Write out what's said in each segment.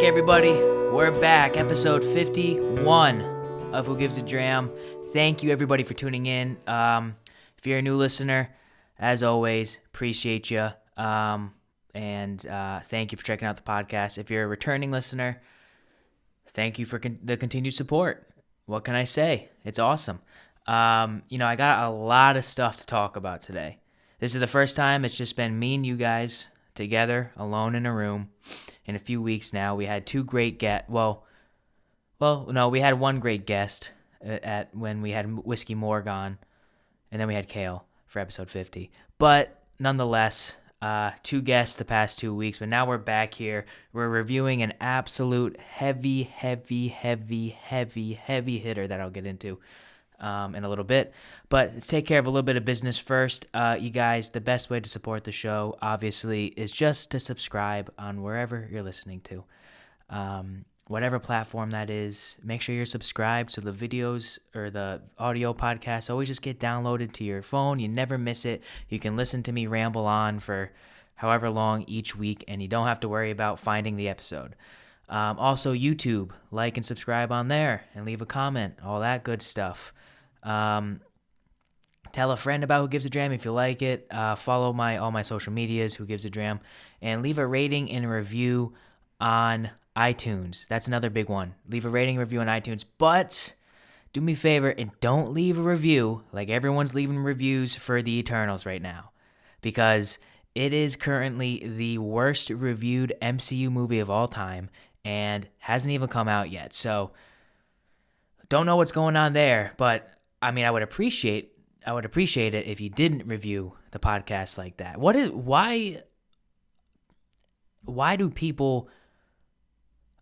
back, everybody. We're back. Episode 51 of Who Gives a Dram. Thank you, everybody, for tuning in. If you're a new listener, as always, appreciate you. And thank you for checking out the podcast. If you're a returning listener, thank you for the continued support. What can I say? It's awesome. I got a lot of stuff to talk about today. This is the first time it's just been me and you guys together, alone in a room. In a few weeks now, we had two great guests. We had one great guest when we had Whiskey Morgan, and then we had Kale for episode 50. But nonetheless, two guests the past 2 weeks, but now we're back here. We're reviewing an absolute heavy hitter that I'll get into in a little bit. But let's take care of a little bit of business first. You guys, the best way to support the show, obviously, is just to subscribe on wherever you're listening to. Whatever platform that is, make sure you're subscribed so the videos or the audio podcasts always just get downloaded to your phone. You never miss it. You can listen to me ramble on for however long each week, and you don't have to worry about finding the episode. Also, YouTube, like and subscribe on there and leave a comment, all that good stuff. Tell a friend about Who Gives a Dram if you like it. Follow all my social medias, Who Gives a Dram, and leave a rating and a review on iTunes. That's another big one. Leave a rating and review on iTunes, but do me a favor and don't leave a review like everyone's leaving reviews for the Eternals right now, because it is currently the worst reviewed MCU movie of all time and hasn't even come out yet. So don't know what's going on there, but I mean, I would appreciate it if you didn't review the podcast like that. Why do people?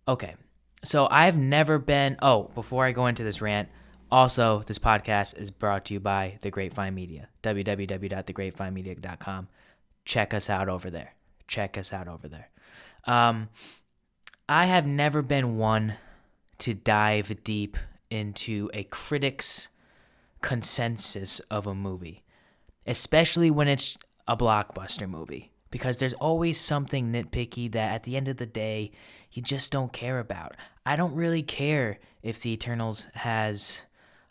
Okay, so I've never been. Oh, before I go into this rant, also this podcast is brought to you by The Grapevine Media. www.thegраpevinemedia.com. Check us out over there. I have never been one to dive deep into a critic's consensus of a movie, especially when it's a blockbuster movie, because there's always something nitpicky that at the end of the day you just don't care about. I don't really care if the Eternals has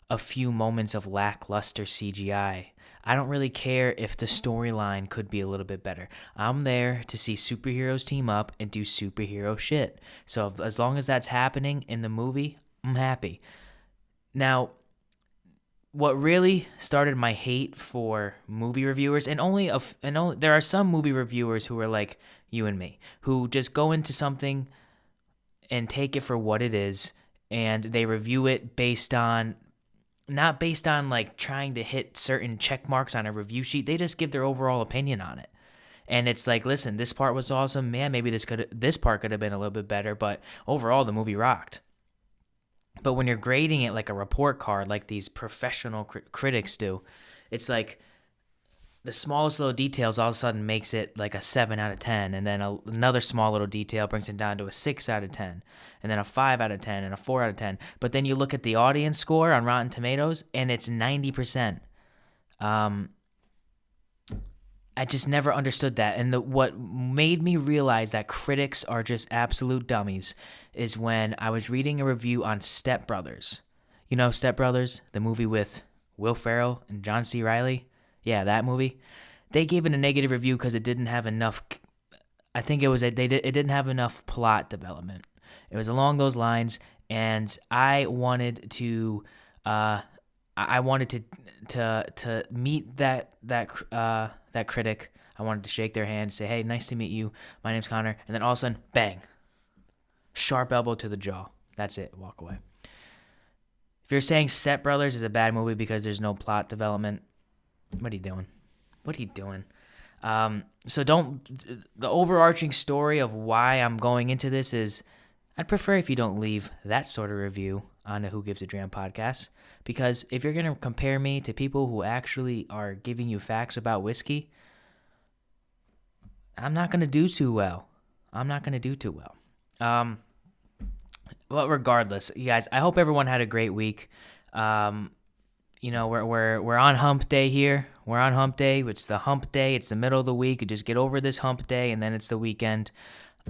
a few moments of lackluster CGI. I don't really care if the storyline could be a little bit better. I'm there to see superheroes team up and do superhero shit. So as long as that's happening in the movie, I'm happy. Now, what really started my hate for movie reviewers, and there are some movie reviewers who are like you and me, who just go into something and take it for what it is, and they review it not based on like trying to hit certain check marks on a review sheet. They just give their overall opinion on it. And it's like, listen, this part was awesome. Man, maybe this part could have been a little bit better, but overall the movie rocked. But when you're grading it like a report card, like these professional critics do, it's like the smallest little details all of a sudden makes it like a 7 out of 10. And then another small little detail brings it down to a 6 out of 10. And then a 5 out of 10 and a 4 out of 10. But then you look at the audience score on Rotten Tomatoes and it's 90%. I just never understood that. And what made me realize that critics are just absolute dummies is when I was reading a review on Step Brothers. You know Step Brothers, the movie with Will Ferrell and John C. Reilly? Yeah, that movie. They gave it a negative review because it didn't have enough. I think it didn't have enough plot development. It was along those lines, and I wanted to meet that critic. I wanted to shake their hand, say, "Hey, nice to meet you. My name's Connor," and then all of a sudden, bang, sharp elbow to the jaw. That's it. Walk away. If you're saying Step Brothers is a bad movie because there's no plot development, what are you doing? So the overarching story of why I'm going into this is I'd prefer if you don't leave that sort of review on the Who Gives a Dram podcast, because if you're going to compare me to people who actually are giving you facts about whiskey, I'm not going to do too well. Well, regardless, you guys, I hope everyone had a great week. We're on hump day here. We're on hump day. It's the hump day. It's the middle of the week. You just get over this hump day, and then it's the weekend.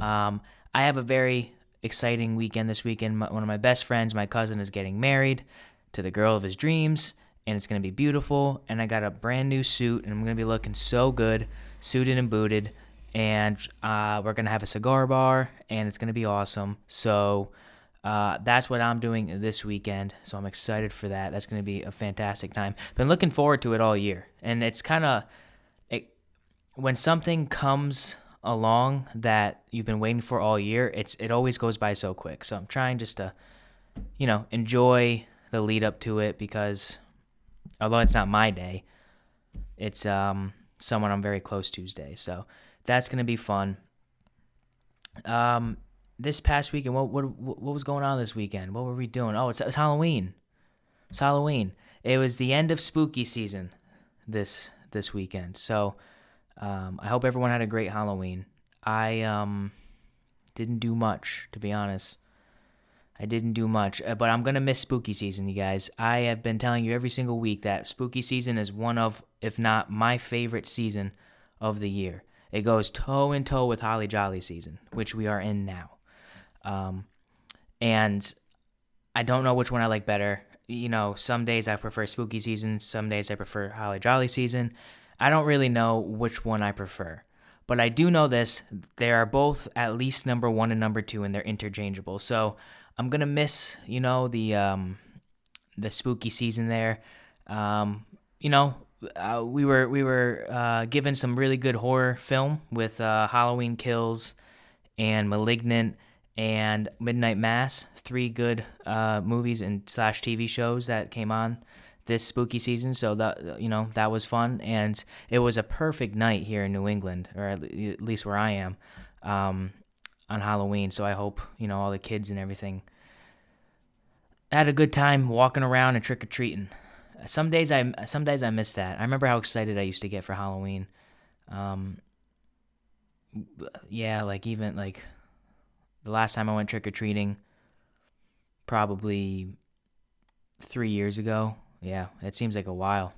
I have a very exciting weekend this weekend. One of my best friends, my cousin, is getting married to the girl of his dreams, and it's going to be beautiful. And I got a brand new suit, and I'm going to be looking so good, suited and booted. And we're going to have a cigar bar, and it's going to be awesome. So that's what I'm doing this weekend. So I'm excited for that. That's going to be a fantastic time. Been looking forward to it all year. And it's kind of, when something comes along that you've been waiting for all year, it always goes by so quick. So I'm trying just to, enjoy the lead up to it, because although it's not my day, it's someone I'm very close to's day. So that's gonna be fun. This past weekend, what was going on this weekend? What were we doing? Oh, it's Halloween. It's Halloween. It was the end of spooky season this weekend. So I hope everyone had a great Halloween. I didn't do much, to be honest. I didn't do much, but I'm going to miss spooky season, you guys. I have been telling you every single week that spooky season is one of, if not my favorite season of the year. It goes toe in toe with Holly Jolly season, which we are in now. And I don't know which one I like better. Some days I prefer spooky season, some days I prefer Holly Jolly season. I don't really know which one I prefer. But I do know this, they are both at least number 1 and number 2, and they're interchangeable. So I'm gonna miss, the spooky season there. We were given some really good horror film with Halloween Kills and Malignant and Midnight Mass, 3 good movies and / TV shows that came on this spooky season. So that was fun, and it was a perfect night here in New England, or at least where I am, on Halloween. So I hope all the kids and everything had a good time walking around and trick-or-treating. Some days I miss that. I remember how excited I used to get for Halloween. Even the last time I went trick-or-treating, probably 3 years ago. Yeah, it seems like a while.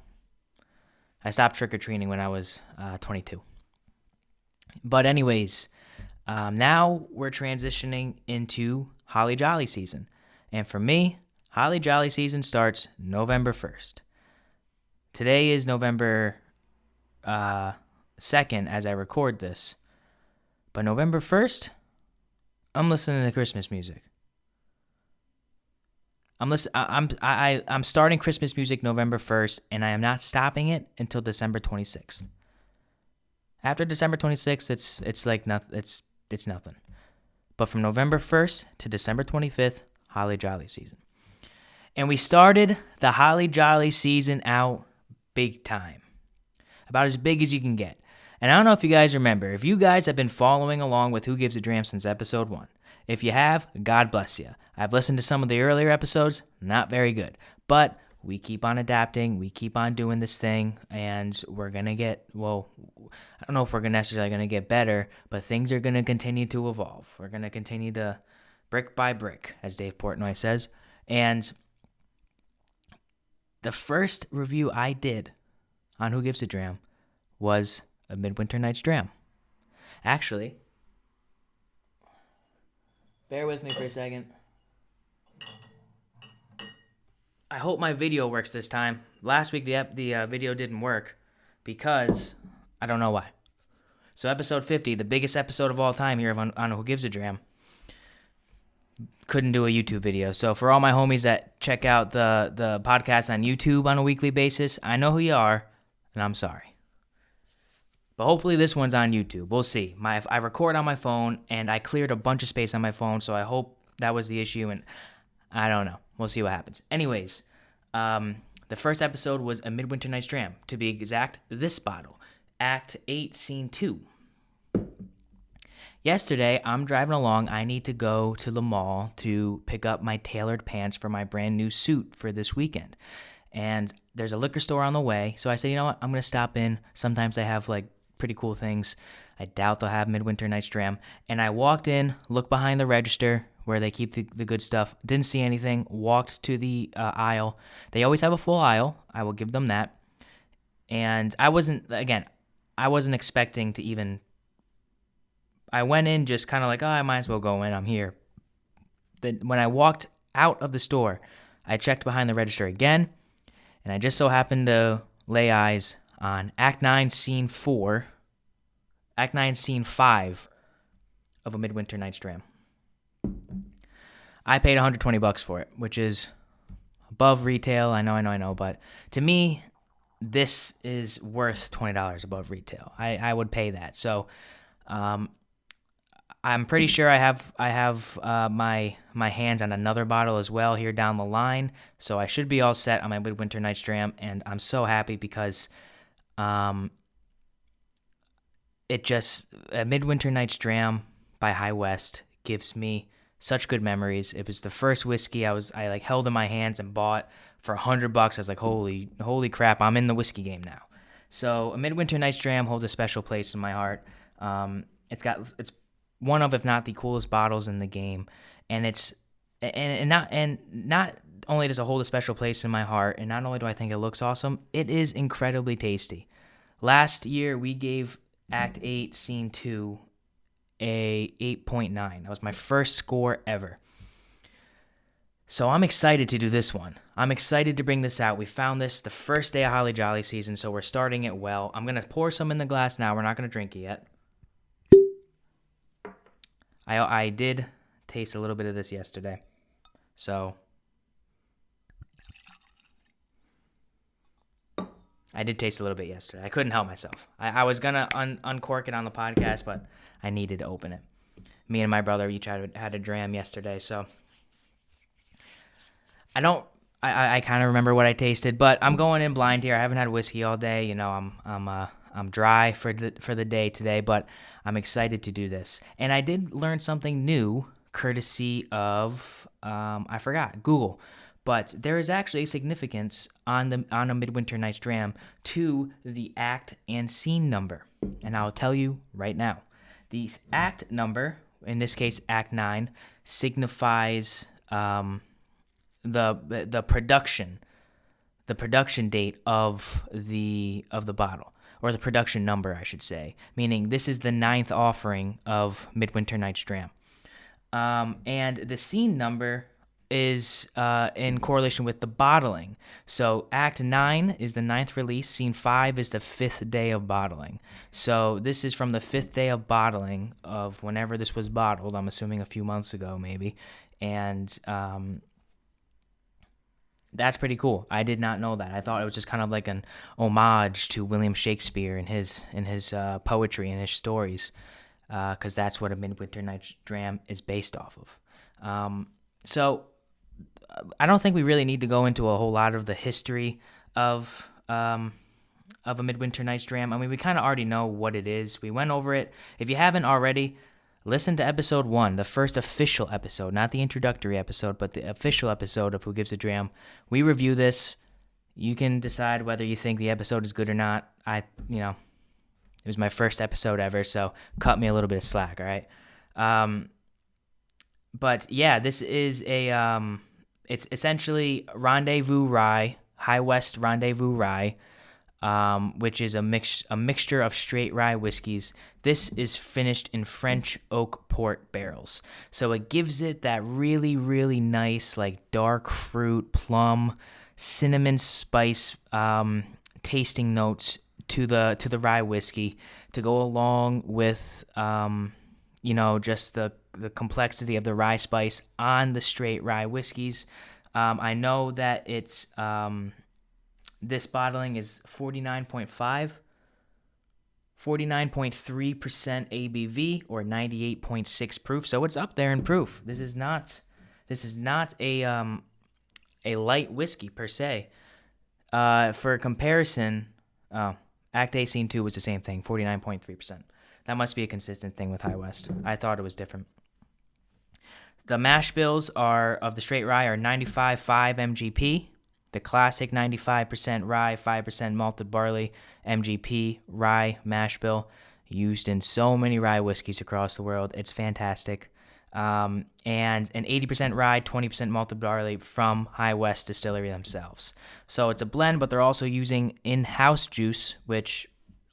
I stopped trick-or-treating when I was 22. But anyways, now we're transitioning into Holly Jolly season. And for me, Holly Jolly season starts November 1st. Today is November 2nd as I record this. But November 1st, I'm listening to Christmas music. I'm starting Christmas music November 1st, and I am not stopping it until December 26th. After December 26th, it's like nothing. It's nothing. But from November 1st to December 25th, Holly Jolly season. And we started the Holly Jolly season out big time. About as big as you can get. And I don't know if you guys remember. If you guys have been following along with Who Gives a Dram since episode 1. If you have, God bless you. I've listened to some of the earlier episodes. Not very good. But we keep on adapting. We keep on doing this thing. And we're going to get, I don't know if we're necessarily going to get better. But things are going to continue to evolve. We're going to continue to brick by brick, as Dave Portnoy says. And the first review I did on Who Gives a Dram was A Midwinter Night's Dram. Actually, bear with me for a second. I hope my video works this time. Last week the video didn't work because I don't know why. So episode 50, the biggest episode of all time here on Who Gives a Dram, couldn't do a YouTube video. So for all my homies that check out the podcast on YouTube on a weekly basis, I know who you are, and I'm sorry. But hopefully this one's on YouTube. We'll see. I record on my phone, and I cleared a bunch of space on my phone, so I hope that was the issue, and I don't know. We'll see what happens. Anyways, the first episode was A Midwinter Night's Dram. To be exact, this bottle. Act 8, Scene 2. Yesterday, I'm driving along. I need to go to the mall to pick up my tailored pants for my brand new suit for this weekend. And there's a liquor store on the way. So I said, you know what? I'm going to stop in. Sometimes they have pretty cool things. I doubt they'll have Midwinter Night's Dram. And I walked in, looked behind the register where they keep the good stuff. Didn't see anything. Walked to the aisle. They always have a full aisle. I will give them that. And I wasn't expecting to even... I went in just kind of I might as well go in. I'm here. when I walked out of the store, I checked behind the register again, and I just so happened to lay eyes on Act 9, Scene 4, Act 9, Scene 5 of A Midwinter Night's Dram. I paid $120 for it, which is above retail. I know, but to me, this is worth $20 above retail. I would pay that. So, I'm pretty sure I have my hands on another bottle as well here down the line. So I should be all set on my Midwinter Night's Dram, and I'm so happy because, a Midwinter Night's Dram by High West gives me such good memories. It was the first whiskey I held in my hands and bought for $100. I was like, holy crap, I'm in the whiskey game now. So a Midwinter Night's Dram holds a special place in my heart. It's one of, if not the coolest bottles in the game, and not only does it hold a special place in my heart, and not only do I think it looks awesome, it is incredibly tasty. Last year we gave Act 8, Scene 2 a 8.9. That was my first score ever. So I'm excited to do this one. I'm excited to bring this out. We found this the first day of Holly Jolly season, so we're starting it well. I'm going to pour some in the glass now. We're not going to drink it yet. I did taste a little bit of this yesterday. So I did taste a little bit yesterday. I couldn't help myself. I was going to uncork it on the podcast, but I needed to open it. Me and my brother each had a dram yesterday, so I kind of remember what I tasted, but I'm going in blind here. I haven't had whiskey all day. You know, I'm dry for the day today, but I'm excited to do this. And I did learn something new courtesy of Google. But there is actually a significance on a Midwinter Night's Dram to the act and scene number, and I'll tell you right now. The act number, in this case Act 9, signifies the production date of the bottle, or the production number, I should say. Meaning this is the 9th offering of Midwinter Night's Dram, and the scene number is in correlation with the bottling. So Act 9 is the 9th release. Scene 5 is the 5th day of bottling. So this is from the 5th day of bottling of whenever this was bottled. I'm assuming a few months ago, maybe. And that's pretty cool. I did not know that. I thought it was just kind of like an homage to William Shakespeare and his poetry and his stories, because that's what A Midwinter Night's Dram is based off of. So I don't think we really need to go into a whole lot of the history of A Midwinter Night's Dram. I mean, we kind of already know what it is. We went over it. If you haven't already, listen to episode 1, the first official episode, not the introductory episode, but the official episode of Who Gives a Dram. We review this. You can decide whether you think the episode is good or not. It was my first episode ever, so cut me a little bit of slack, all right? But yeah, this is it's essentially Rendezvous Rye, High West Rendezvous Rye, which is a mixture of straight rye whiskeys. This is finished in French oak port barrels. So it gives it that really, really nice, like dark fruit, plum, cinnamon spice tasting notes to the rye whiskey to go along with just the complexity of the rye spice on the straight rye whiskeys. I know that it's this bottling is 49.3% ABV or 98.6 proof, so it's up there in proof. This is not a light whiskey per se. For comparison, Act A Scene 2 was the same thing, 49.3%. That must be a consistent thing with High West. I thought it was different. The mash bills of the straight rye are 95.5 MGP. The classic 95% rye, 5% malted barley MGP rye mash bill, used in so many rye whiskeys across the world. It's fantastic. And an 80% rye, 20% malted barley from High West Distillery themselves. So it's a blend, but they're also using in-house juice, which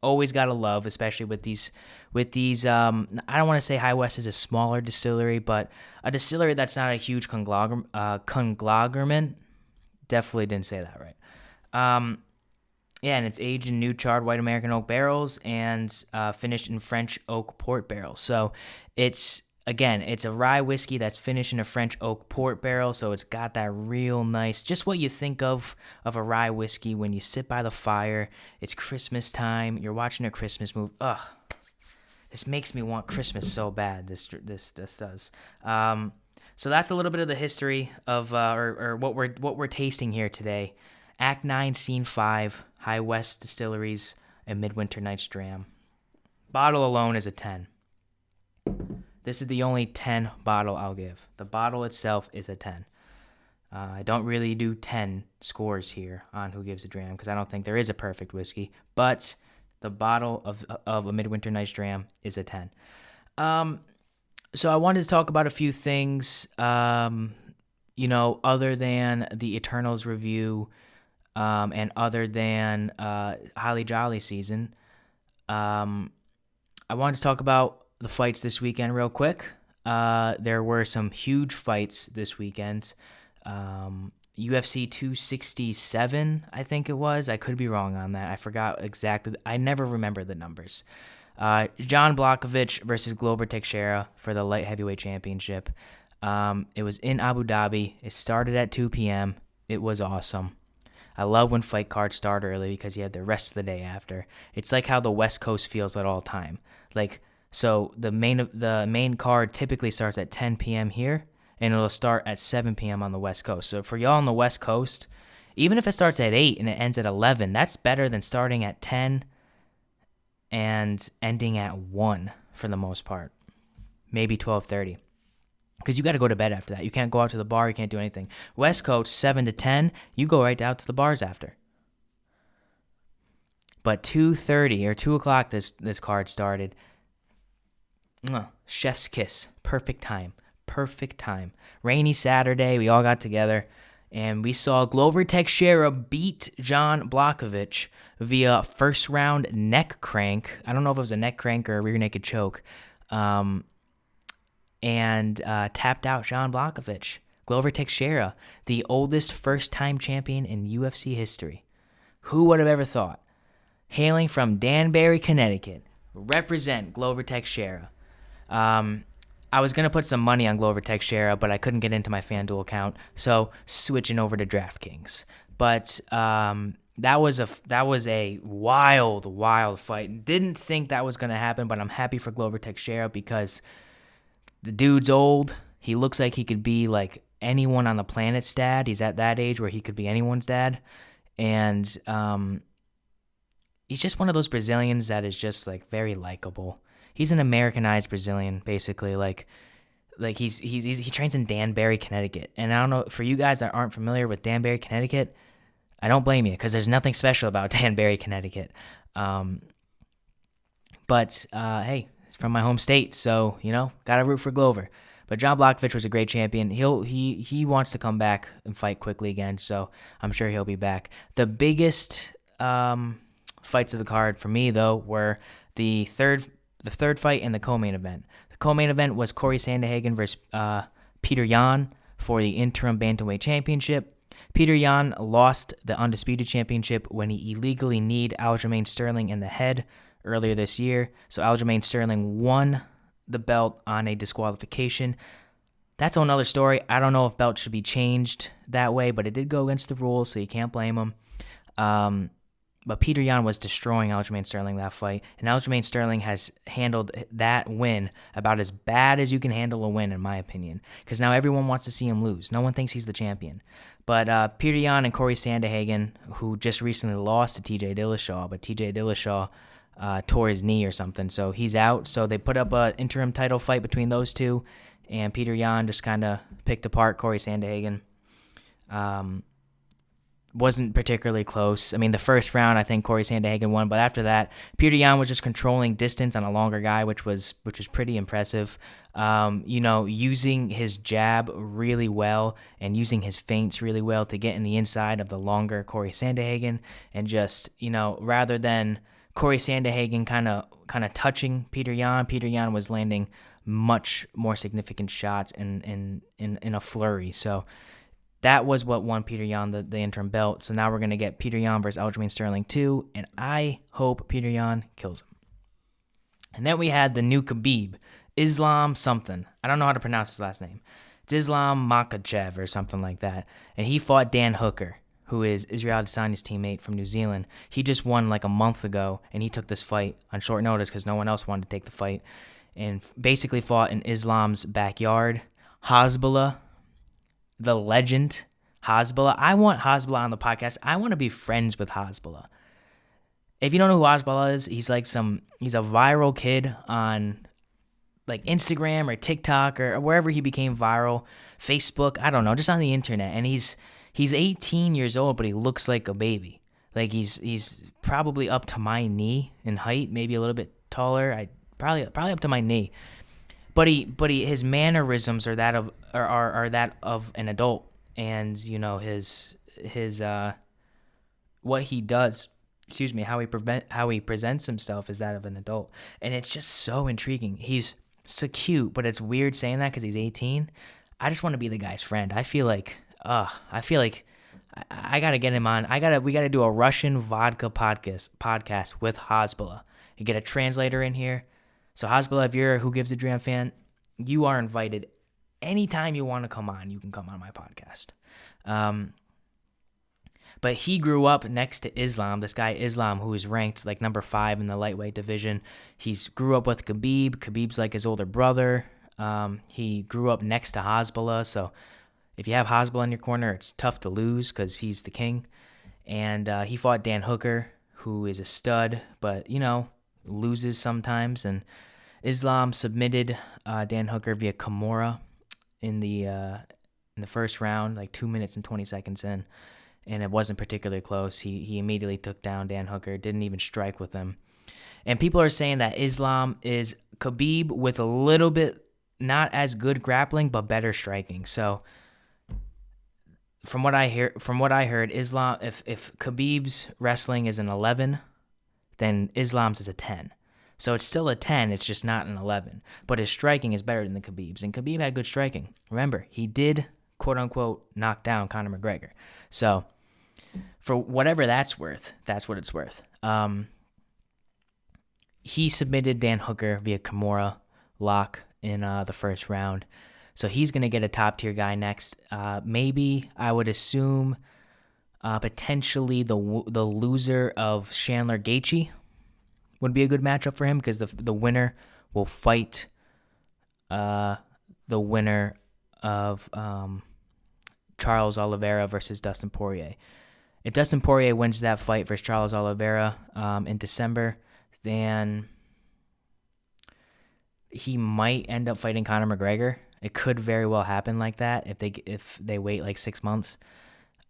always gotta love, especially with these. I don't want to say High West is a smaller distillery, but a distillery that's not a huge conglomerate. Definitely didn't say that right. Yeah, and it's aged in new charred white American oak barrels and finished in French oak port barrels. So it's a rye whiskey that's finished in a French oak port barrel. So it's got that real nice, just what you think of a rye whiskey when you sit by the fire. It's Christmas time. You're watching a Christmas movie. Ugh, this makes me want Christmas so bad. This does. So that's a little bit of the history of or what we're tasting here today. Act 9, Scene 5, High West Distilleries, and Midwinter Night's Dram. Bottle alone is a 10. This is the only 10 bottle I'll give. The bottle itself is a 10. I don't really do 10 scores here on Who Gives a Dram because I don't think there is a perfect whiskey, but the bottle of a Midwinter Night's Dram is a 10. So I wanted to talk about a few things, other than the Eternals review, and other than Holly Jolly season. I wanted to talk about the fights this weekend real quick. There were some huge fights this weekend. UFC 267, I think it was. I could be wrong on that. I forgot exactly. I never remember the numbers. John Blachowicz versus Glover Teixeira for the light heavyweight championship. It was in Abu Dhabi. It started at 2 p.m. It was awesome. I love when fight cards start early because you have the rest of the day after. It's like how the West Coast feels at all time. So the main card typically starts at 10 p.m. here, and it'll start at 7 p.m. on the West Coast. So for y'all on the West Coast, even if it starts at 8 and it ends at 11, that's better than starting at 10 and ending at 1 for the most part. Maybe 12:30. Because you got to go to bed after that. You can't go out to the bar. You can't do anything. West Coast, 7 to 10, you go right out to the bars after. But 2:30 or 2 o'clock this card started. Chef's kiss. Perfect time. Rainy Saturday. We all got together. And we saw Glover Teixeira beat John Blachowicz via first round neck crank. I don't know if it was a neck crank or a rear naked choke. And tapped out John Blachowicz. Glover Teixeira, the oldest first-time champion in UFC history. Who would have ever thought? Hailing from Danbury, Connecticut, represent Glover Teixeira. I was going to put some money on Glover Teixeira, but I couldn't get into my FanDuel account, so switching over to DraftKings. But that was a wild fight. Didn't think that was going to happen, but I'm happy for Glover Teixeira because the dude's old. He looks like he could be like anyone on the planet's dad. He's at that age where he could be anyone's dad. And he's just one of those Brazilians that is just like very likable. He's an Americanized Brazilian, basically. Like he trains in Danbury, Connecticut. And I don't know, for you guys that aren't familiar with Danbury, Connecticut, I don't blame you because there's nothing special about Danbury, Connecticut. But hey, it's from my home state, so, got to root for Glover. But John Blachowicz was a great champion. He wants to come back and fight quickly again, so I'm sure he'll be back. The biggest fights of the card for me, though, were the third fight and the co-main event. The co-main event was Corey Sandhagen versus Peter Yan for the interim bantamweight championship. Peter Yan lost the undisputed championship when he illegally kneed Aljamain Sterling in the head earlier this year. So Aljamain Sterling won the belt on a disqualification. That's another story. I don't know if belts should be changed that way, but it did go against the rules, so you can't blame him. But Peter Yan was destroying Aljamain Sterling that fight, and Aljamain Sterling has handled that win about as bad as you can handle a win, in my opinion, because now everyone wants to see him lose. No one thinks he's the champion. But Peter Yan and Corey Sandhagen, who just recently lost to TJ Dillashaw, but TJ Dillashaw tore his knee or something, so he's out. So they put up an interim title fight between those two, and Peter Yan just kind of picked apart Corey Sandhagen. Wasn't particularly close. I mean, the first round, I think Corey Sandhagen won, but after that, Peter Yan was just controlling distance on a longer guy, which was pretty impressive. Using his jab really well and using his feints really well to get in the inside of the longer Corey Sandhagen, and just, rather than Corey Sandhagen kind of touching Peter Yan. Peter Yan was landing much more significant shots in a flurry. So that was what won Peter Yan the interim belt. So now we're going to get Peter Yan versus Aljamain Sterling 2, and I hope Peter Yan kills him. And then we had the new Khabib, Islam something. I don't know how to pronounce his last name. It's Islam Makhachev or something like that. And he fought Dan Hooker, who is Israel Adesanya's teammate from New Zealand. He just won like a month ago, and he took this fight on short notice because no one else wanted to take the fight, and basically fought in Islam's backyard. Hasbullah, the legend, Hasbullah. I want Hasbullah on the podcast. I want to be friends with Hasbullah. If you don't know who Hasbullah is, he's a viral kid on like Instagram or TikTok or wherever he became viral, Facebook, I don't know, just on the internet. And he's 18 years old, but he looks like a baby. Like he's probably up to my knee in height, maybe a little bit taller. Probably up to my knee. But his mannerisms are that of an adult, and you know his what he does. Excuse me, how he presents himself is that of an adult, and it's just so intriguing. He's so cute, but it's weird saying that because he's 18. I just want to be the guy's friend. I feel like I gotta get him on. We gotta do a Russian vodka podcast with Hasbullah. You get a translator in here. So Hasbullah, if you're a Who Gives a Dram fan, you are invited. Anytime you want to come on, you can come on my podcast. But he grew up next to Islam, this guy Islam, who is ranked like number 5 in the lightweight division. He's grew up with Khabib. Khabib's like his older brother. He grew up next to Hasbullah. So if you have Hasbullah in your corner, it's tough to lose because he's the king. And he fought Dan Hooker, who is a stud, but, you know, loses sometimes. And Islam submitted Dan Hooker via Kimura in the first round, like 2 minutes and 20 seconds in. And it wasn't particularly close. He immediately took down Dan Hooker, didn't even strike with him. And people are saying that Islam is Khabib with a little bit not as good grappling, but better striking. So from what I heard, Islam, if Khabib's wrestling is an 11, then Islam's is a 10. So it's still a 10, it's just not an 11. But his striking is better than the Khabib's. And Khabib had good striking. Remember, he did, quote-unquote, knock down Conor McGregor. So for whatever that's worth, that's what it's worth. He submitted Dan Hooker via Kimura lock in the first round. So he's going to get a top-tier guy next. Maybe, I would assume, potentially the loser of Chandler Gaethje would be a good matchup for him because the winner will fight the winner of Charles Oliveira versus Dustin Poirier. If Dustin Poirier wins that fight versus Charles Oliveira in December, then he might end up fighting Conor McGregor. It could very well happen like that if they wait like 6 months.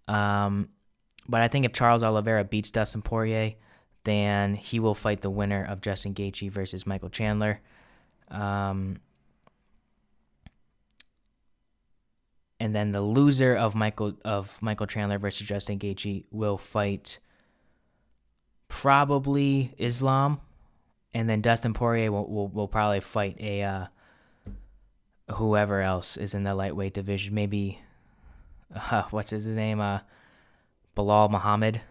But I think if Charles Oliveira beats Dustin Poirier, then he will fight the winner of Justin Gaethje versus Michael Chandler. And then the loser of Michael Chandler versus Justin Gaethje will fight probably Islam, and then Dustin Poirier will probably fight a whoever else is in the lightweight division. Maybe what's his name? Bilal Muhammad?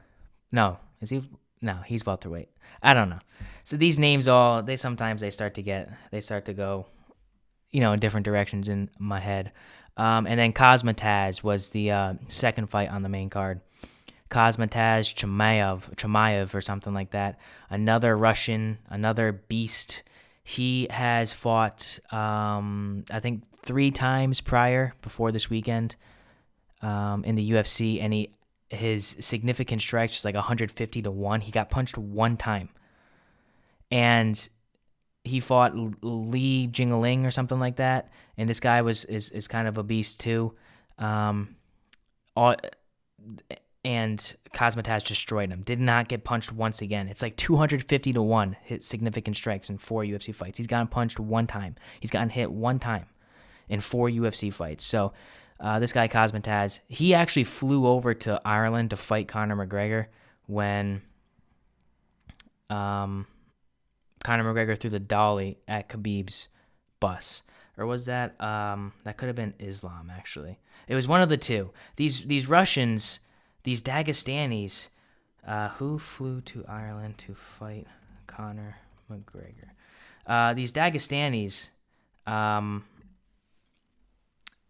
No, is he? No, he's welterweight. I don't know. So these names sometimes start to go, in different directions in my head. And then Kazmataz was the second fight on the main card. Kazmataz Chimaev or something like that. Another Russian, another beast. He has fought, I think, 3 times before this weekend in the UFC, and his significant strikes was like 150-1. He got punched 1 time. And he fought Li Jingling or something like that, and this guy is kind of a beast too. And Kazmataz destroyed him. Did not get punched once again. It's like 250-1 hit significant strikes in 4 UFC fights. He's gotten punched 1 time. He's gotten hit 1 time in 4 UFC fights. So this guy Kazmataz, he actually flew over to Ireland to fight Conor McGregor when Conor McGregor threw the dolly at Khabib's bus. Or was that that could have been Islam actually. It was one of the two. These Russians, these Dagestanis, who flew to Ireland to fight Conor McGregor. These Dagestanis,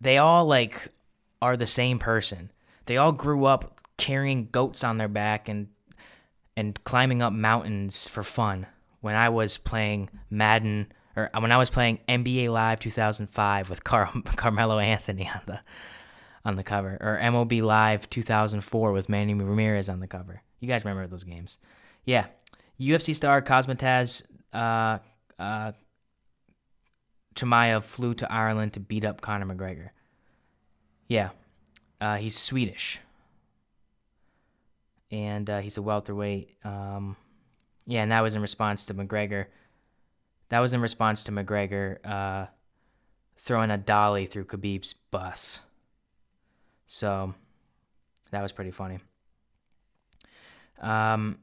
they all like are the same person. They all grew up carrying goats on their back and climbing up mountains for fun. When I was playing Madden, or when I was playing NBA Live 2005 with Carmelo Anthony on the cover, or MLB Live 2004 with Manny Ramirez on the cover. You guys remember those games? Yeah. UFC star Kazmataz Chimaev flew to Ireland to beat up Conor McGregor. Yeah. He's Swedish. And he's a welterweight. Yeah, and that was in response to McGregor. Throwing a dolly through Khabib's bus. So that was pretty funny. So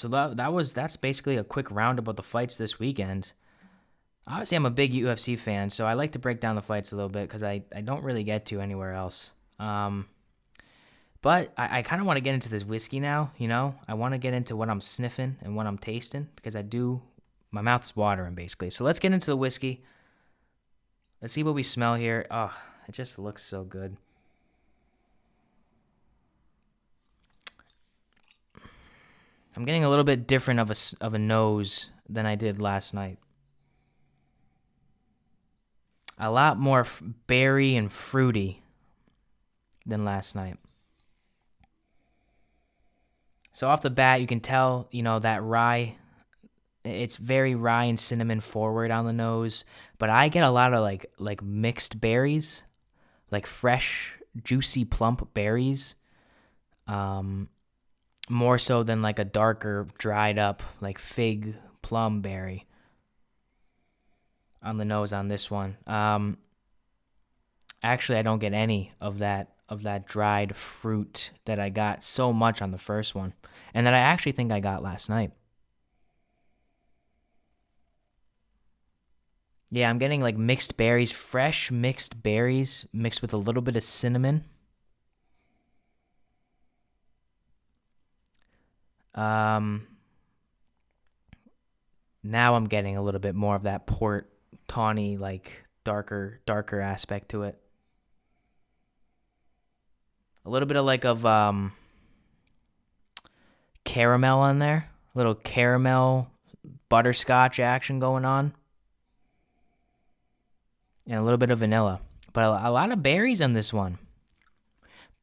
that's basically a quick roundup of the fights this weekend. Obviously, I'm a big UFC fan, so I like to break down the fights a little bit because I don't really get to anywhere else. But I kind of want to get into this whiskey now, you know? I want to get into what I'm sniffing and what I'm tasting because my mouth is watering basically. So let's get into the whiskey. Let's see what we smell here. Oh, it just looks so good. I'm getting a little bit different of a nose than I did last night. A lot more berry and fruity than last night. So off the bat, you can tell, that rye, it's very rye and cinnamon forward on the nose, but I get a lot of like mixed berries, like fresh, juicy, plump berries, more so than like a darker, dried up, like fig, plum berry on the nose on this one. Actually, I don't get any of that dried fruit that I got so much on the first one, and that I actually think I got last night. Yeah, I'm getting like mixed berries, fresh mixed berries mixed with a little bit of cinnamon. Now I'm getting a little bit more of that port tawny, like darker aspect to it. A little bit of caramel on there. A little caramel butterscotch action going on. And a little bit of vanilla. But a lot of berries on this one.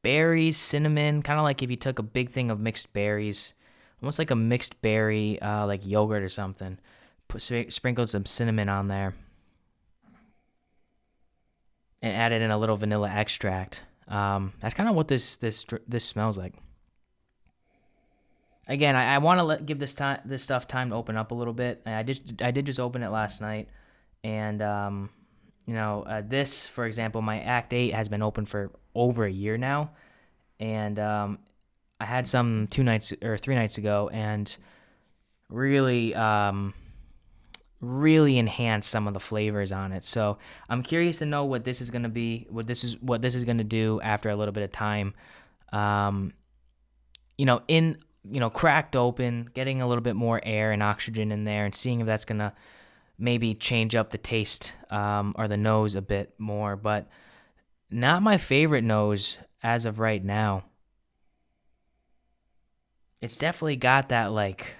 Berries, cinnamon, kind of like if you took a big thing of mixed berries. Almost like a mixed berry, like yogurt or something. Sprinkled some cinnamon on there. And added in a little vanilla extract. That's kind of what this smells like. Again, I want to give this stuff time to open up a little bit. I did just open it last night, and this, for example, my Act 8 has been open for over a year now, and I had some 3 nights ago, and really enhance some of the flavors on it. So I'm curious to know what this is going to be, what this is going to do after a little bit of time. Cracked open, getting a little bit more air and oxygen in there, and seeing if that's going to maybe change up the taste or the nose a bit more. But not my favorite nose as of right now. It's definitely got that, like,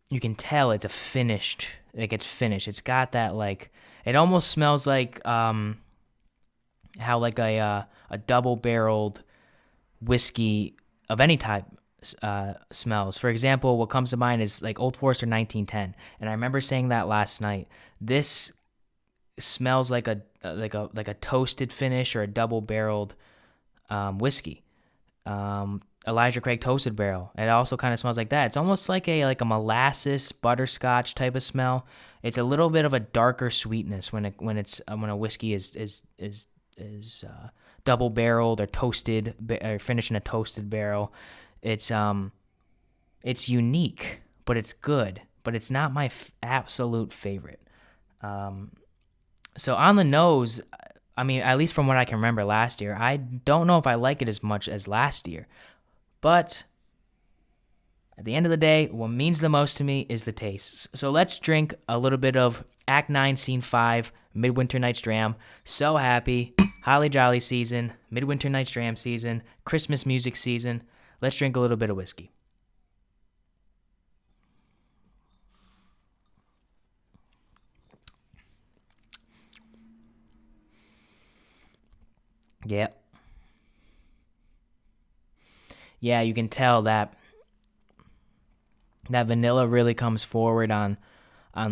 you can tell it's finished. It's got that, like, it almost smells like how like a double-barreled whiskey of any type smells. For example, what comes to mind is like Old Forester 1910, and I remember saying that last night. This smells like a toasted finish or a double-barreled whiskey. Elijah Craig Toasted Barrel. It also kind of smells like that. It's almost like a molasses butterscotch type of smell. It's a little bit of a darker sweetness when a whiskey is double barreled or toasted or finished in a toasted barrel. It's It's unique, but it's good. But it's not my absolute favorite. So on the nose, I mean, at least from what I can remember last year, I don't know if I like it as much as last year. But at the end of the day, what means the most to me is the taste. So let's drink a little bit of Act 9, Scene 5, Midwinter Night's Dram. So happy. Holly Jolly season, Midwinter Night's Dram season, Christmas music season. Let's drink a little bit of whiskey. Yeah. Yeah, you can tell that vanilla really comes forward on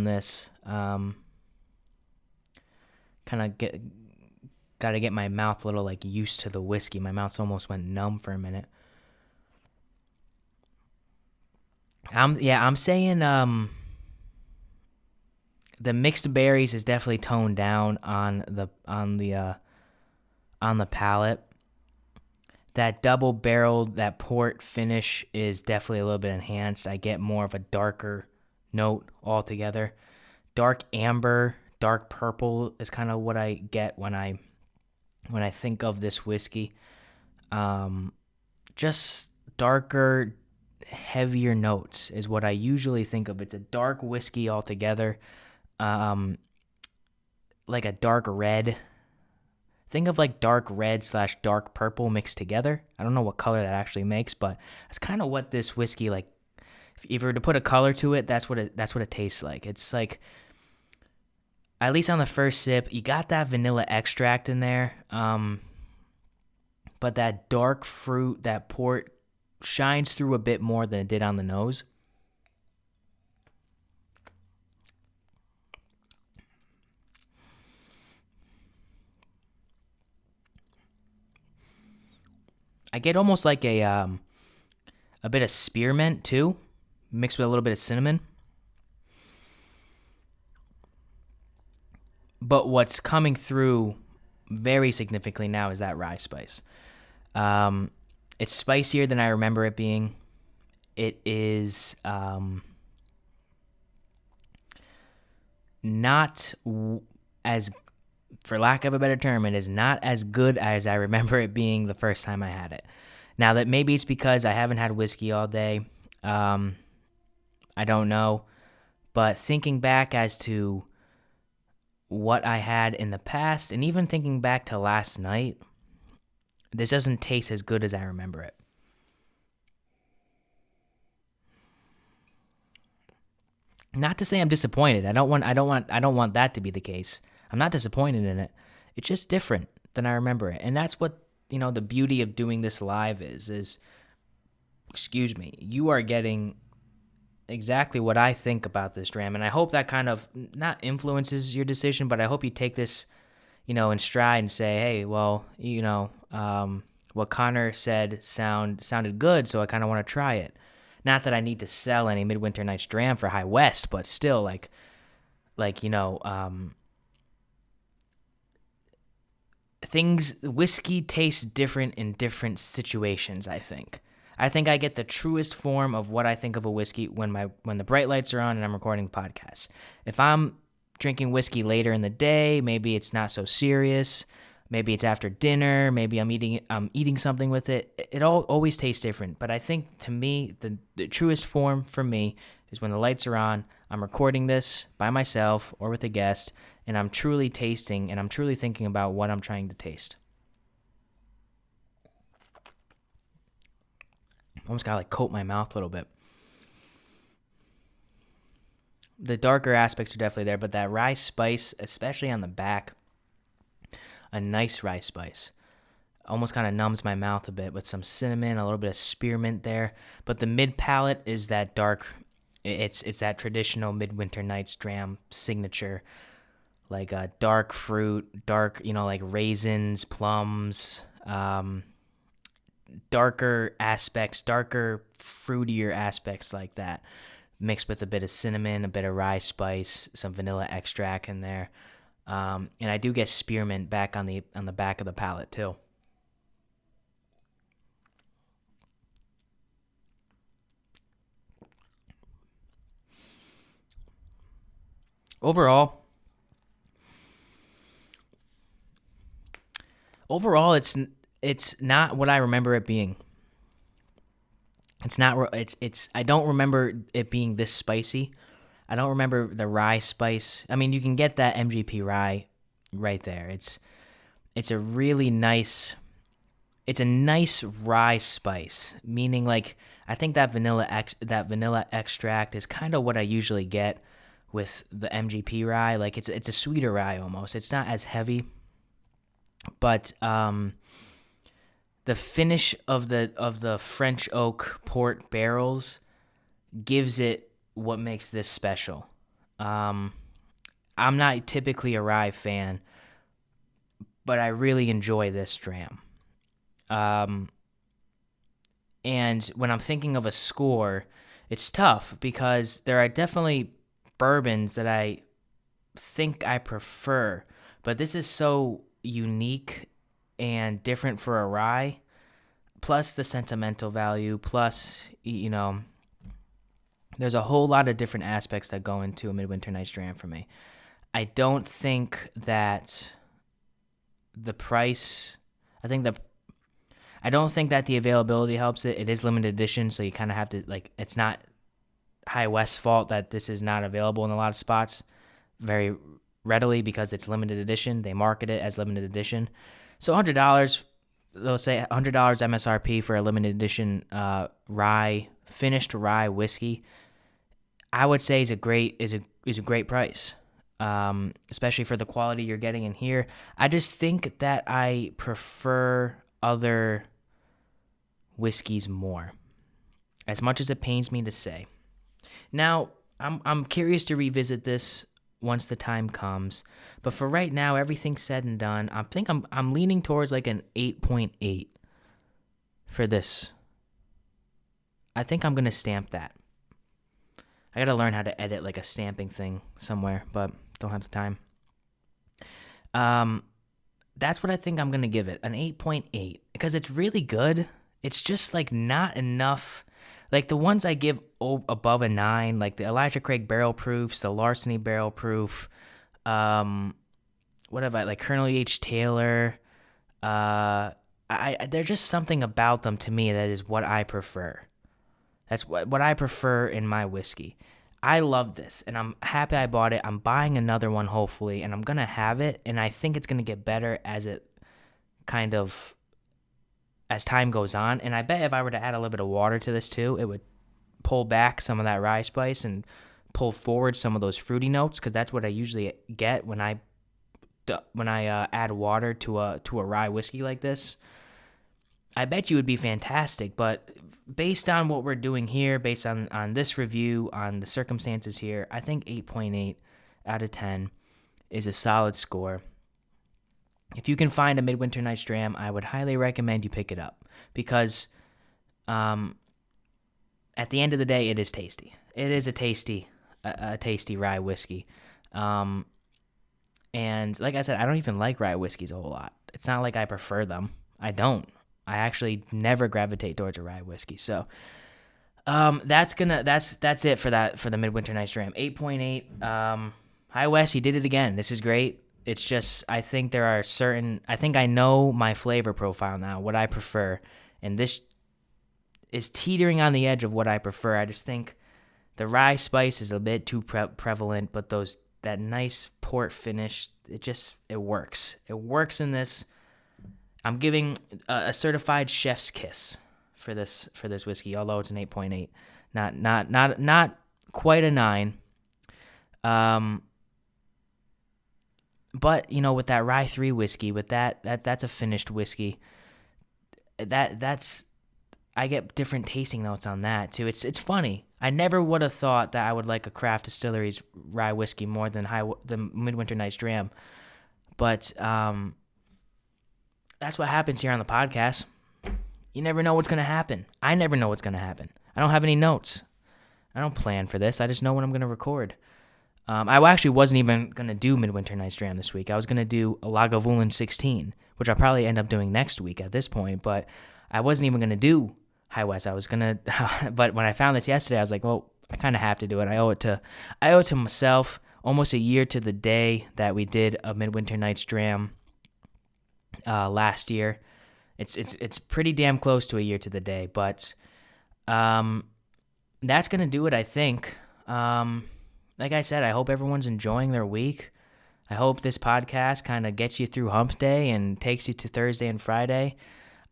this. Kind of got to get my mouth a little like used to the whiskey. My mouth almost went numb for a minute. I'm saying the mixed berries is definitely toned down on the palate. That double barreled, that port finish is definitely a little bit enhanced. I get more of a darker note altogether. Dark amber, dark purple is kind of what I get when I think of this whiskey. Just darker, heavier notes is what I usually think of. It's a dark whiskey altogether. Like a dark red. Think of like dark red / dark purple mixed together. I don't know what color that actually makes, but that's kind of what this whiskey, like, if you were to put a color to it, that's what it tastes like. It's like, at least on the first sip, you got that vanilla extract in there, but that dark fruit, that port, shines through a bit more than it did on the nose. I get almost like a bit of spearmint too, mixed with a little bit of cinnamon. But what's coming through very significantly now is that rye spice. It's spicier than I remember it being. It is not as, for lack of a better term, it is not as good as I remember it being the first time I had it. Now, that maybe it's because I haven't had whiskey all day. I don't know. But thinking back as to what I had in the past, and even thinking back to last night, this doesn't taste as good as I remember it. Not to say I'm disappointed. I don't want that to be the case. I'm not disappointed in it. It's just different than I remember it. And that's what, the beauty of doing this live is excuse me, you are getting exactly what I think about this dram. And I hope that kind of not influences your decision, but I hope you take this, in stride and say, hey, well, what Connor said sounded good, so I kind of want to try it. Not that I need to sell any Midwinter Night's Dram for High West, but still, whiskey tastes different in different situations, I think. I think I get the truest form of what I think of a whiskey when the bright lights are on and I'm recording podcasts. If I'm drinking whiskey later in the day, maybe it's not so serious. Maybe it's after dinner. Maybe I'm eating something with it. It all always tastes different. But I think, to me, the truest form for me is when the lights are on, I'm recording this by myself or with a guest, and I'm truly tasting and I'm truly thinking about what I'm trying to taste. Almost gotta coat my mouth a little bit. The darker aspects are definitely there, but that rye spice, especially on the back, a nice rye spice, almost kind of numbs my mouth a bit with some cinnamon, a little bit of spearmint there. But the mid palate is that dark. It's that traditional Midwinter Night's Dram signature, like dark fruit, dark, like raisins, plums, darker aspects, darker, fruitier aspects like that, mixed with a bit of cinnamon, a bit of rye spice, some vanilla extract in there. And I do get spearmint back on the back of the palate too. overall, it's not what I remember it being. It's not. It's. I don't remember it being this spicy. I don't remember the rye spice. I mean, you can get that MGP rye right there. It's a really nice. It's a nice rye spice, meaning like I think that vanilla extract is kind of what I usually get with the MGP rye. Like it's a sweeter rye almost. It's not as heavy, but the finish of the French oak port barrels gives it what makes this special. I'm not typically a rye fan, but I really enjoy this dram. And when I'm thinking of a score, it's tough because there are definitely bourbons that I think I prefer, but this is so unique and different for a rye, plus the sentimental value, plus, there's a whole lot of different aspects that go into a Midwinter Night's Dram for me. I don't think that the price, I don't think that the availability helps it. It is limited edition, so you kind of have to, it's not High West's fault that this is not available in a lot of spots very readily because it's limited edition. They market it as limited edition. So $100, they'll say $100 MSRP for a limited edition finished rye whiskey. I would say is a great price, especially for the quality you're getting in here. I just think that I prefer other whiskeys more, as much as it pains me to say. Now, I'm curious to revisit this once the time comes, but for right now, everything said and done, I think I'm leaning towards like an 8.8 for this. I think I'm gonna stamp that. I gotta learn how to edit like a stamping thing somewhere, but don't have the time. That's what I think I'm gonna give it, an 8.8, because it's really good. It's just like not enough. Like the ones I give above a 9, like the Elijah Craig Barrel Proofs, the Larceny Barrel Proof, what have I, like Colonel H. Taylor, there's just something about them to me that is what I prefer. That's what I prefer in my whiskey. I love this, and I'm happy I bought it. I'm buying another one, hopefully, and I'm going to have it, and I think it's going to get better as time goes on. And I bet if I were to add a little bit of water to this, too, it would pull back some of that rye spice and pull forward some of those fruity notes, because that's what I usually get when I add water to a rye whiskey like this. I bet you would be fantastic, but based on what we're doing here, based on this review, on the circumstances here, I think 8.8 out of 10 is a solid score. If you can find a Midwinter Night's Dram, I would highly recommend you pick it up, because at the end of the day, it is tasty. It is a tasty rye whiskey. And like I said, I don't even like rye whiskeys a whole lot. It's not like I prefer them. I don't. I actually never gravitate towards a rye whiskey. So that's it for the Midwinter Night's Dram. 8.8. High West, you did it again. This is great. It's just, I think I know my flavor profile now, what I prefer, and this is teetering on the edge of what I prefer. I just think the rye spice is a bit too prevalent, but that nice port finish, it works. It works in this. I'm giving a certified chef's kiss for this whiskey, although it's an 8.8, not quite a 9. But with that rye 3 whiskey, with that's a finished whiskey. I get different tasting notes on that too. It's funny. I never would have thought that I would like a Craft Distillery's rye whiskey more than the Midwinter Night's Dram, but that's what happens here on the podcast. You never know what's going to happen. I never know what's going to happen. I don't have any notes. I don't plan for this. I just know when I'm going to record. I actually wasn't even going to do Midwinter Night's Dram this week. I was going to do a Lagavulin 16, which I'll probably end up doing next week at this point, but I wasn't even going to do High West. I was going to, but when I found this yesterday, I was like, well, I kind of have to do it. I owe it to myself, almost a year to the day that we did a Midwinter Nights Dram last year. It's pretty damn close to a year to the day, but that's gonna do it, I think. Like I said, I hope everyone's enjoying their week. I hope this podcast kind of gets you through hump day and takes you to Thursday and Friday.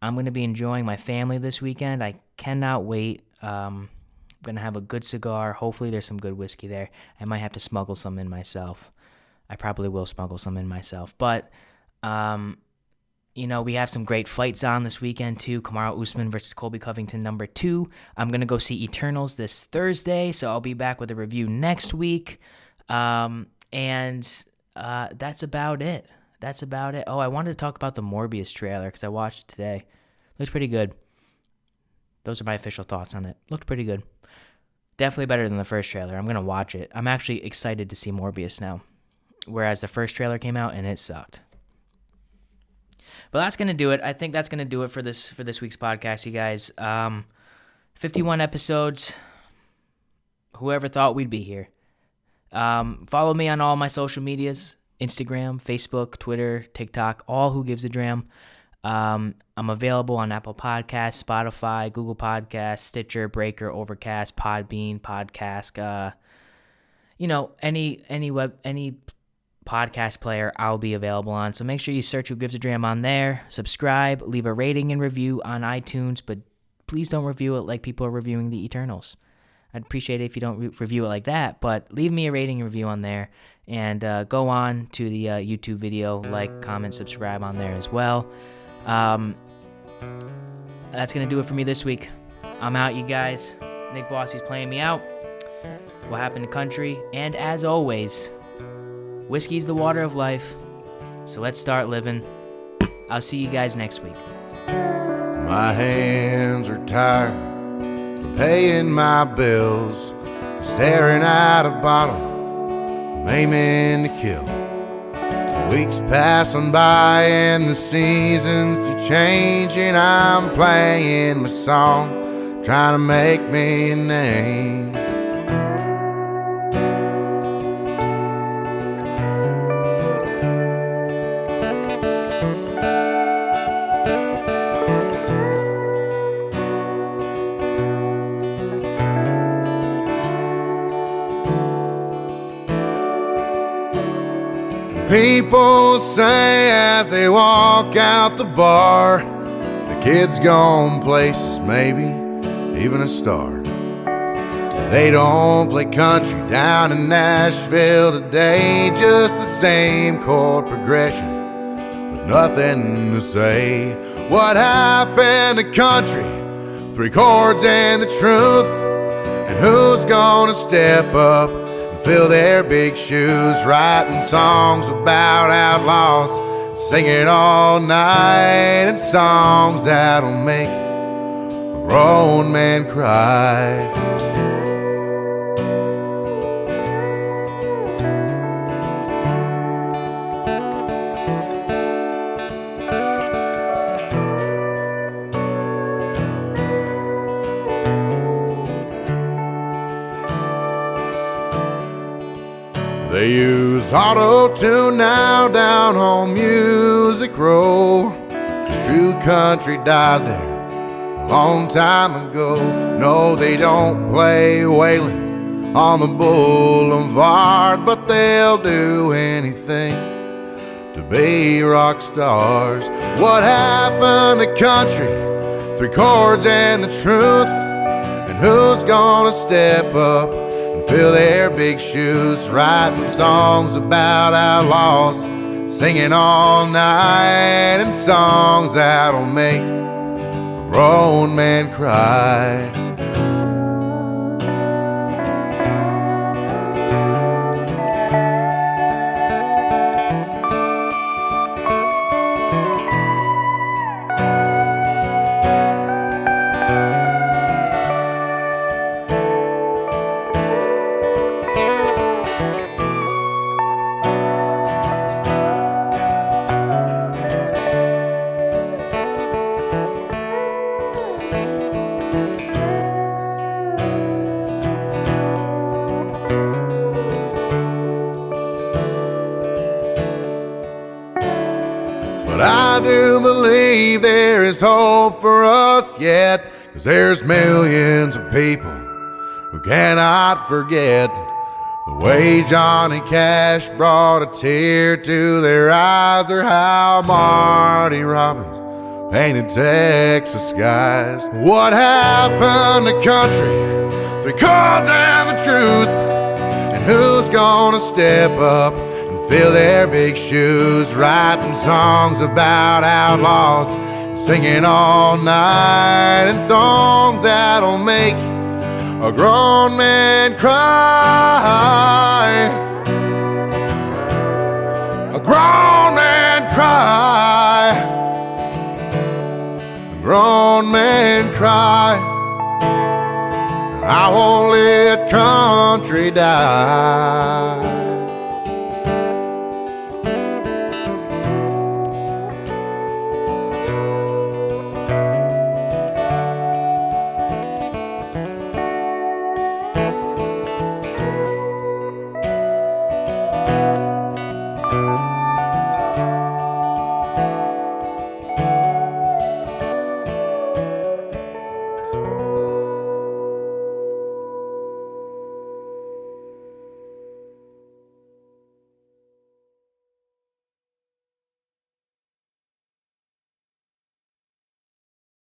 I'm going to be enjoying my family this weekend. I cannot wait. I'm going to have a good cigar. Hopefully there's some good whiskey there. I might have to smuggle some in myself. I probably will smuggle some in myself. But, we have some great fights on this weekend too. Kamaru Usman versus Colby Covington #2. I'm going to go see Eternals this Thursday, so I'll be back with a review next week. That's about it. Oh, I wanted to talk about the Morbius trailer because I watched it today. Looks pretty good. Those are my official thoughts on it. Looked pretty good. Definitely better than the first trailer. I'm going to watch it. I'm actually excited to see Morbius now, whereas the first trailer came out and it sucked. But that's going to do it. I think that's going to do it for this week's podcast, you guys. 51 episodes. Whoever thought we'd be here. Follow me on all my social medias, Instagram, Facebook, Twitter, TikTok, all Who Gives a Dram. I'm available on Apple Podcasts, Spotify, Google Podcasts, Stitcher, Breaker, Overcast, Podbean, Podcast, any podcast player I'll be available on. So make sure you search Who Gives a Dram on there, subscribe, leave a rating and review on iTunes, but please don't review it like people are reviewing the Eternals. I'd appreciate it if you don't review it like that, but leave me a rating and review on there, and go on to the YouTube video, like, comment, subscribe on there as well. That's going to do it for me this week. I'm out, you guys. Nick Bossy's playing me out. What happened to country? And as always, whiskey's the water of life, so let's start living. I'll see you guys next week. My hands are tired of paying my bills, staring at a bottle, I'm aiming to kill. Weeks passing by and the seasons keep changing. I'm playing my song, trying to make me a name. People say as they walk out the bar, the kid's gone places, maybe even a star. They don't play country down in Nashville today, just the same chord progression with nothing to say. What happened to country? 3 chords and the truth. And who's gonna step up and fill their big shoes, writing songs about outlaws, singing all night, and songs that'll make a grown man cry. They use auto-tune now down on Music Row, 'cause true country died there a long time ago. No, they don't play Waylon on the boulevard, but they'll do anything to be rock stars. What happened to country? 3 chords and the truth. And who's gonna step up and fill their big shoes, writing songs about outlaws, singing all night, and songs that'll make a grown man cry. is hope for us yet, 'cause there's millions of people who cannot forget the way Johnny Cash brought a tear to their eyes, or how Marty Robbins painted Texas skies. What happened to country, three chords and the truth? And who's gonna step up and fill their big shoes, writing songs about outlaws, singing all night, and songs that'll make a grown man cry? A grown man cry. A grown man cry. I won't let country die.